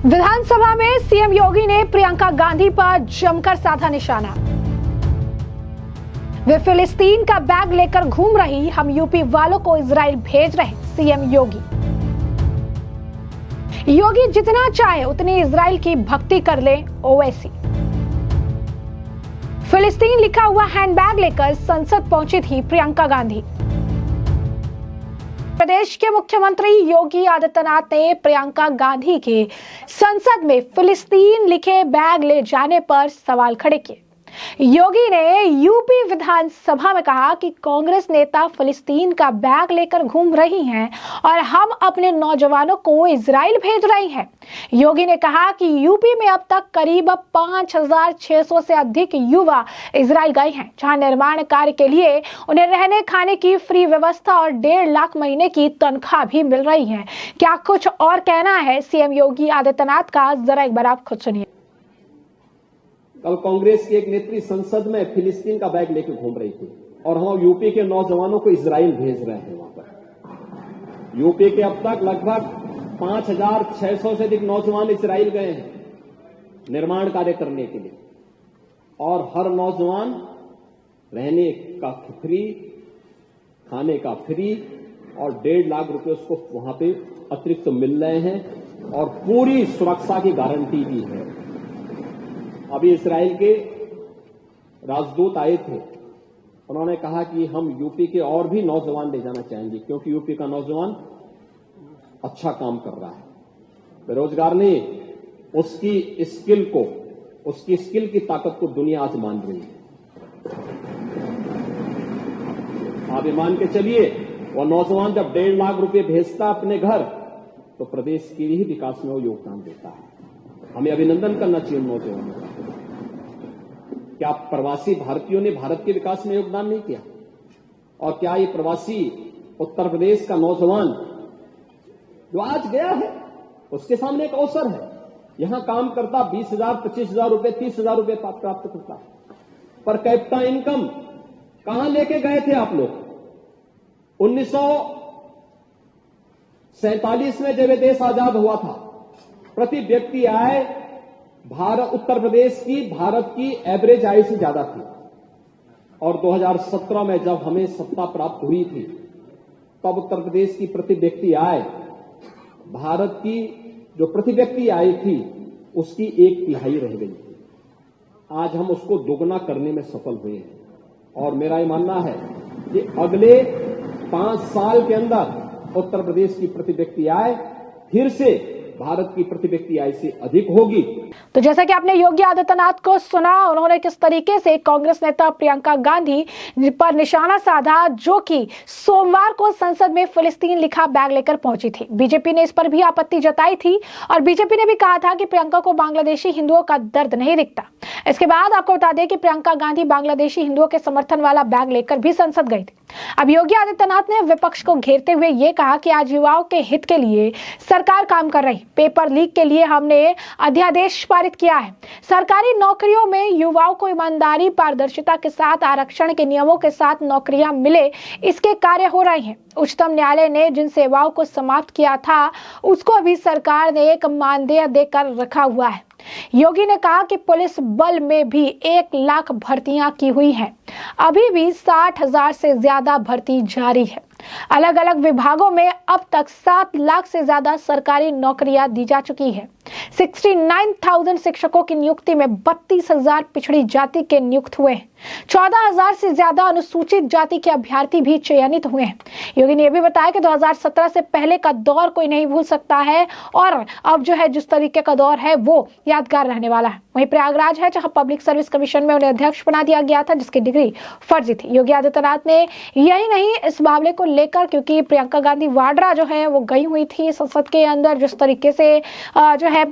विधानसभा में सीएम योगी ने प्रियंका गांधी पर जमकर साधा निशाना। वे फिलिस्तीन का बैग लेकर घूम रही, हम यूपी वालों को इजराइल भेज रहे, सीएम योगी। योगी जितना चाहे उतनी इजराइल की भक्ति कर ले, ओवैसी। फिलिस्तीन लिखा हुआ हैंडबैग लेकर संसद पहुंची थी प्रियंका गांधी। प्रदेश के मुख्यमंत्री योगी आदित्यनाथ ने प्रियंका गांधी के संसद में फिलिस्तीन लिखे बैग ले जाने पर सवाल खड़े किए। योगी ने यूपी विधानसभा में कहा कि कांग्रेस नेता फिलिस्तीन का बैग लेकर घूम रही हैं और हम अपने नौजवानों को इजराइल भेज रहे हैं। योगी ने कहा कि यूपी में अब तक करीब 5,600 से अधिक युवा इजराइल गए हैं, जहां निर्माण कार्य के लिए उन्हें रहने खाने की फ्री व्यवस्था और 1.5 लाख महीने की तनख्वाह भी मिल रही है। क्या कुछ और कहना है सीएम योगी आदित्यनाथ का, जरा एक बार आप खुद सुनिए। कल कांग्रेस की एक नेत्री संसद में फिलिस्तीन का बैग लेकर घूम रही थी और हम यूपी के नौजवानों को इजराइल भेज रहे हैं। वहां पर यूपी के अब तक लगभग 5,600 से अधिक नौजवान इजराइल गए हैं निर्माण कार्य करने के लिए, और हर नौजवान रहने का फ्री, खाने का फ्री और 1.5 लाख रुपए उसको वहां पे अतिरिक्त मिल रहे हैं और पूरी सुरक्षा की गारंटी भी है। अभी इजराइल के राजदूत आए थे, उन्होंने कहा कि हम यूपी के और भी नौजवान ले जाना चाहेंगे, क्योंकि यूपी का नौजवान अच्छा काम कर रहा है, बेरोजगार नहीं, उसकी स्किल की ताकत को दुनिया आज मान रही है। आप ये मान के चलिए, वो नौजवान जब 1.5 लाख रुपए भेजता अपने घर, तो प्रदेश के ही विकास में वो योगदान देता है। हमें अभिनंदन करना चाहिए नौजवानों का। क्या प्रवासी भारतीयों ने भारत के विकास में योगदान नहीं किया? और क्या ये प्रवासी उत्तर प्रदेश का नौजवान जो आज गया है, उसके सामने एक अवसर है, यहां काम करता 20,000, 25,000 रुपए, 30,000 रुपए प्राप्त करता, पर कैपिटा इनकम कहां लेके गए थे आप लोग? 1947 में जब ये देश आजाद हुआ था, प्रति व्यक्ति आय उत्तर प्रदेश की भारत की एवरेज आय से ज्यादा थी, और 2017 में जब हमें सत्ता प्राप्त हुई थी, तब उत्तर प्रदेश की प्रति व्यक्ति आय भारत की जो प्रति व्यक्ति आय थी उसकी 1/3 रह गई थी। आज हम उसको दोगुना करने में सफल हुए हैं, और मेरा ये मानना है कि अगले 5 साल के अंदर उत्तर प्रदेश की प्रति व्यक्ति आय फिर से भारत की प्रति व्यक्ति आय से अधिक होगी। तो जैसा कि आपने योगी आदित्यनाथ को सुना, उन्होंने किस तरीके से कांग्रेस नेता प्रियंका गांधी पर निशाना साधा, जो कि सोमवार को संसद में फिलिस्तीन लिखा बैग लेकर पहुंची थी। बीजेपी ने इस पर भी आपत्ति जताई थी और बीजेपी ने भी कहा था कि प्रियंका को बांग्लादेशी हिंदुओं का दर्द नहीं दिखता। इसके बाद आपको बता दें कि प्रियंका गांधी बांग्लादेशी हिंदुओं के समर्थन वाला बैग लेकर भी संसद गई थी। अब योगी आदित्यनाथ ने विपक्ष को घेरते हुए ये कहा कि आज युवाओं के हित के लिए सरकार काम कर रही, पेपर लीक के लिए हमने अध्यादेश पारित किया है, सरकारी नौकरियों में युवाओं को ईमानदारी, पारदर्शिता के साथ आरक्षण के नियमों के साथ नौकरियां मिले, इसके कार्य हो रहे हैं। उच्चतम न्यायालय ने जिन सेवाओं को समाप्त किया था उसको भी सरकार ने एक मानदेय देकर रखा हुआ है। योगी ने कहा कि पुलिस बल में भी 1 लाख भर्तियां की हुई हैं, अभी भी 60,000 से ज्यादा भर्ती जारी है। अलग अलग विभागों में अब तक 7 लाख से ज्यादा सरकारी नौकरियां दी जा चुकी है। 69,000 शिक्षकों की नियुक्ति में 32,000 पिछड़ी जाति के नियुक्त हुए हैं। 14,000 से ज्यादा अनुसूचित जाति के अभ्यर्थी भी चयनित हुए हैं। योगी ने यह भी बताया कि 2017 से पहले का दौर कोई नहीं भूल सकता है, और अब जो है जिस तरीके का दौर है वो यादगार रहने वाला है। वहीं प्रयागराज है, जहां पब्लिक सर्विस कमीशन में उन्हें अध्यक्ष बना दिया गया था, जिसकी डिग्री फर्जी थी। योगी आदित्यनाथ ने यही नहीं, इस मामले को लेकर, क्योंकि प्रियंका गांधी वाड्रा जो है वो गई हुई थी संसद के अंदर, जिस तरीके से जो है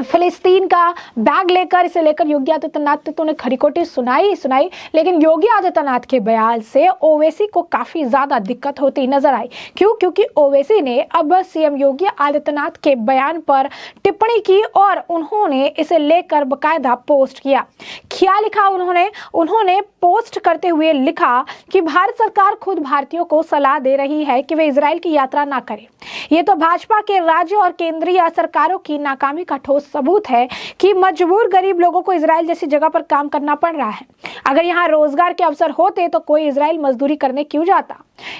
फिलिस्तीन का बैग लेकर इसे लेकर योगी आदित्यनाथ तो ने खरीकोटी सुनाई, लेकिन योगी आदित्यनाथ के बयान से ओवैसी को काफी ज्यादा दिक्कत होती नजर आई। क्योंकि ओवैसी ने अब सीएम योगी आदित्यनाथ के बयान पर टिप्पणी की और उन्होंने इसे लेकर बकायदा पोस्ट किया। क्या लिखा उन्होंने पोस्ट करते हुए लिखा कि भारत सरकार खुद भारतीयों को सलाह दे रही है कि वे इजराइल की यात्रा ना करें। ये तो भाजपा के राज्य और केंद्रीय सरकारों की नाकामी का ठोस सबूत है कि मजबूर गरीब लोगों को इजराइल जैसी जगह पर काम करना पड़ रहा है। अगर यहाँ रोजगार के अवसर होते तो कोई इजराइल मजदूरी करने क्यों जाता।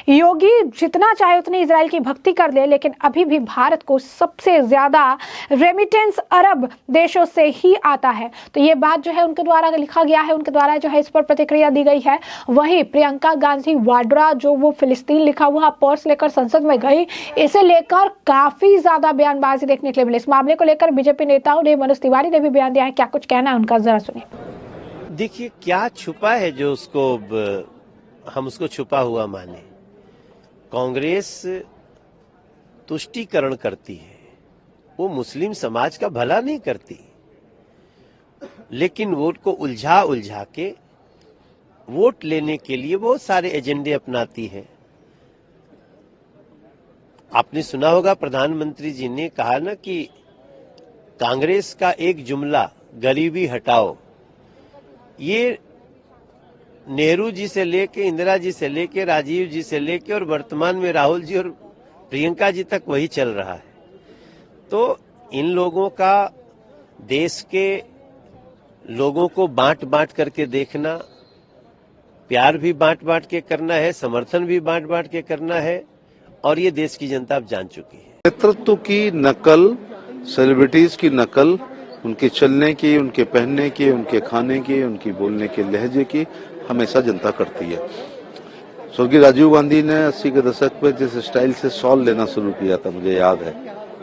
योगी जितना चाहे उतनी इजराइल की भक्ति कर ले, लेकिन अभी भी भारत को सबसे ज्यादा रेमिटेंस अरब देशों से ही आता है। तो ये बात जो है उनके द्वारा लिखा गया है, उनके द्वारा जो है इस पर प्रतिक्रिया दी गई है। वहीं प्रियंका गांधी वाड्रा जो वो फिलिस्तीन लिखा हुआ पर्स लेकर संसद में गई, इसे लेकर काफी ज्यादा बयानबाजी देखने के लिए मिली। इस मामले को लेकर बीजेपी नेताओं ने, मनोज तिवारी ने भी बयान दिया है। क्या कुछ कहना है उनका, जरा सुनिए। देखिए क्या छुपा है जो हम उसको छुपा हुआ माने। कांग्रेस तुष्टीकरण करती है, वो मुस्लिम समाज का भला नहीं करती, लेकिन वोट को उलझा के वोट लेने के लिए बहुत सारे एजेंडे अपनाती है। आपने सुना होगा प्रधानमंत्री जी ने कहा ना कि कांग्रेस का एक जुमला गरीबी हटाओ, ये नेहरू जी से लेके, इंदिरा जी से लेके, राजीव जी से लेके और वर्तमान में राहुल जी और प्रियंका जी तक वही चल रहा है। तो इन लोगों का देश के लोगों को बांट करके देखना, प्यार भी बांट के करना है, समर्थन भी बांट के करना है, और ये देश की जनता अब जान चुकी है। नेतृत्व की नकल, सेलिब्रिटीज की नकल, उनके चलने की, उनके पहनने की, उनके खाने की, उनकी बोलने के लहजे की हमेशा जनता करती है। स्वर्गीय राजीव गांधी ने 80 के दशक में जिस स्टाइल से शॉल लेना शुरू किया था, मुझे याद है,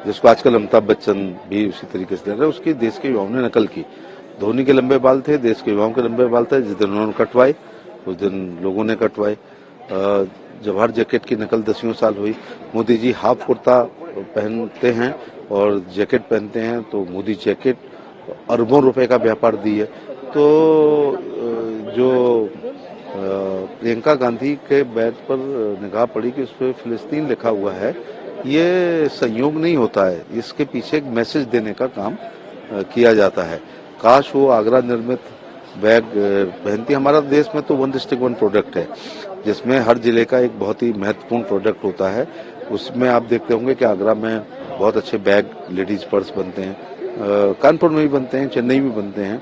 जिसको आजकल अमिताभ बच्चन भी उसी तरीके से ले रहे हैं, उसकी देश के युवाओं ने नकल की। धोनी के लंबे बाल थे, देश के युवाओं के लंबे बाल थे। जिस दिन उन्होंने कटवाए उस दिन लोगों ने कटवाए। जवाहर जैकेट की नकल 10 साल हुई। मोदी जी हाफ कुर्ता पहनते हैं और जैकेट पहनते हैं, तो मोदी जैकेट अरबों रुपए का व्यापार दी है। तो जो प्रियंका गांधी के बैग पर निगाह पड़ी कि उस पर फिलिस्तीन लिखा हुआ है, ये संयोग नहीं होता है, इसके पीछे एक मैसेज देने का काम किया जाता है। काश वो आगरा निर्मित बैग पहनती। हमारा देश में तो 1 डिस्ट्रिक्ट 1 प्रोडक्ट है, जिसमें हर जिले का एक बहुत ही महत्वपूर्ण प्रोडक्ट होता है। उसमें आप देखते होंगे कि आगरा में बहुत अच्छे बैग, लेडीज पर्स बनते हैं, कानपुर में भी बनते हैं, चेन्नई में बनते हैं।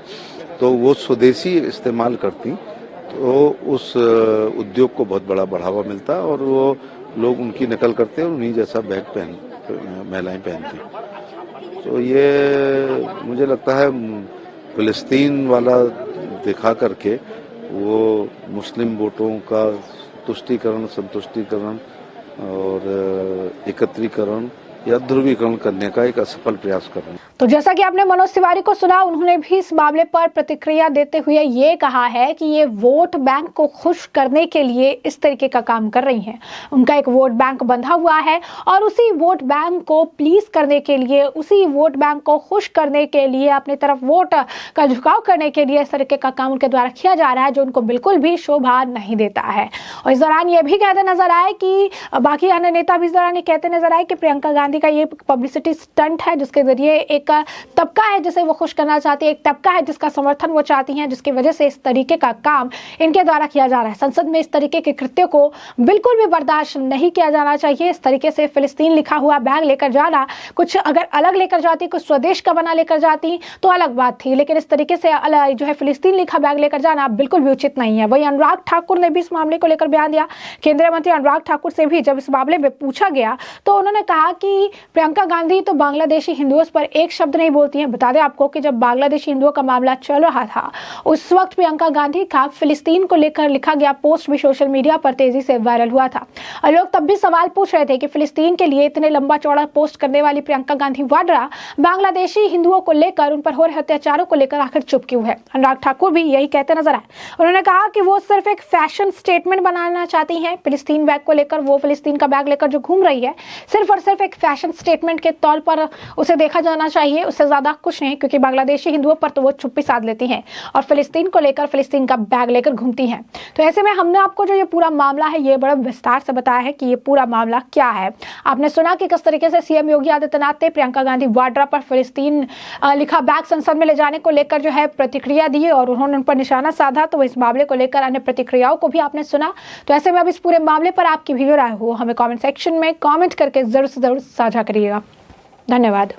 तो वो स्वदेशी इस्तेमाल करती, तो उस उद्योग को बहुत बड़ा बढ़ावा मिलता और वो लोग उनकी नकल करते हैं और उन्हीं जैसा बैग महिलाएं पहनती। तो ये मुझे लगता है फिलिस्तीन वाला दिखा करके वो मुस्लिम वोटों का तुष्टीकरण, संतुष्टीकरण और एकत्रीकरण या ध्रुवीकरण करने का एक असफल प्रयास कर रहे हैं। तो जैसा कि आपने मनोज तिवारी को सुना, उन्होंने भी इस मामले पर प्रतिक्रिया देते हुए ये कहा है कि ये वोट बैंक को खुश करने के लिए इस तरीके का काम कर रही हैं। उनका एक वोट बैंक बंधा हुआ है और उसी वोट बैंक को प्लीज करने के लिए, उसी वोट बैंक को खुश करने के लिए, अपनी तरफ वोट का झुकाव करने के लिए इस तरीके का काम उनके द्वारा किया जा रहा है, जो उनको बिल्कुल भी शोभा नहीं देता है। और इस दौरान ये भी कहते नजर आए कि बाकी अन्य नेता भी इस दौरान ये कहते नजर आए कि प्रियंका गांधी का ये पब्लिसिटी स्टंट है, जिसके जरिए एक तबका है जिसे वो खुश करना चाहती है, एक तबका है जिसका समर्थन वो चाहती हैं, जिसकी वजह से इस तरीके का काम इनके द्वारा किया जा रहा है। संसद में इस तरीके के कृत्य को बिल्कुल भी बर्दाश्त नहीं किया जाना चाहिए। इस तरीके से फिलिस्तीन लिखा हुआ बैग लेकर जाना, कुछ अगर अलग लेकर जाती, कुछ स्वदेश का बना लेकर जाती तो अलग बात थी, लेकिन इस तरीके से जो है फिलिस्तीन लिखा बैग लेकर जाना बिल्कुल भी उचित नहीं है। वही अनुराग ठाकुर ने भी इस मामले को लेकर बयान दिया। केंद्रीय मंत्री अनुराग ठाकुर से भी जब इस मामले में पूछा गया तो उन्होंने कहा कि प्रियंका गांधी तो बांग्लादेशी हिंदुओं पर एक शब्द नहीं बोलती हैं। बता दें आपको कि जब बांग्लादेशी हिंदुओं का मामला चल रहा था, उस वक्त प्रियंका गांधी का फिलिस्तीन को लेकर लिखा गया पोस्ट भी सोशल मीडिया पर तेजी से वायरल हुआ था और लोग तब भी सवाल पूछ रहे थे कि फिलिस्तीन के लिए इतने लंबा चौड़ा पोस्ट करने वाली प्रियंका गांधी वाड्रा बांग्लादेशी हिंदुओं को लेकर, उन पर हो रहे अत्याचारों को लेकर आखिर चुप क्यों है। अनुराग ठाकुर भी यही कहते नजर आए। उन्होंने कहा कि वो सिर्फ एक फैशन स्टेटमेंट बनाना चाहती हैं। फिलिस्तीन बैग को लेकर, वो फिलिस्तीन का बैग लेकर जो घूम रही है, सिर्फ और सिर्फ एक फैशन स्टेटमेंट के तौर पर उसे देखा जाना चाहिए। चाहिए, उससे ज्यादा कुछ नहीं, क्योंकि बांग्लादेशी हिंदुओं पर तो वो चुप्पी साध लेती हैं और फिलिस्तीन को लेकर फिलिस्तीन का बैग लेकर घूमती हैं। तो ऐसे में हमने आपको जो ये पूरा मामला है ये बड़ा विस्तार से बताया है कि ये पूरा मामला क्या है। आपने सुना कि किस तरीके से सीएम योगी आदित्यनाथ ने प्रियंका गांधी वाड्रा पर फिलिस्तीन लिखा बैग संसद में ले जाने को लेकर जो है प्रतिक्रिया दी और उन्होंने उन पर निशाना साधा। तो इस मामले को लेकर अन्य प्रतिक्रियाओं को भी आपने सुना। तो ऐसे में अब इस पूरे मामले पर आपकी भी राय हो हमें कमेंट सेक्शन में कमेंट करके जरूर से जरूर साझा करिएगा। धन्यवाद।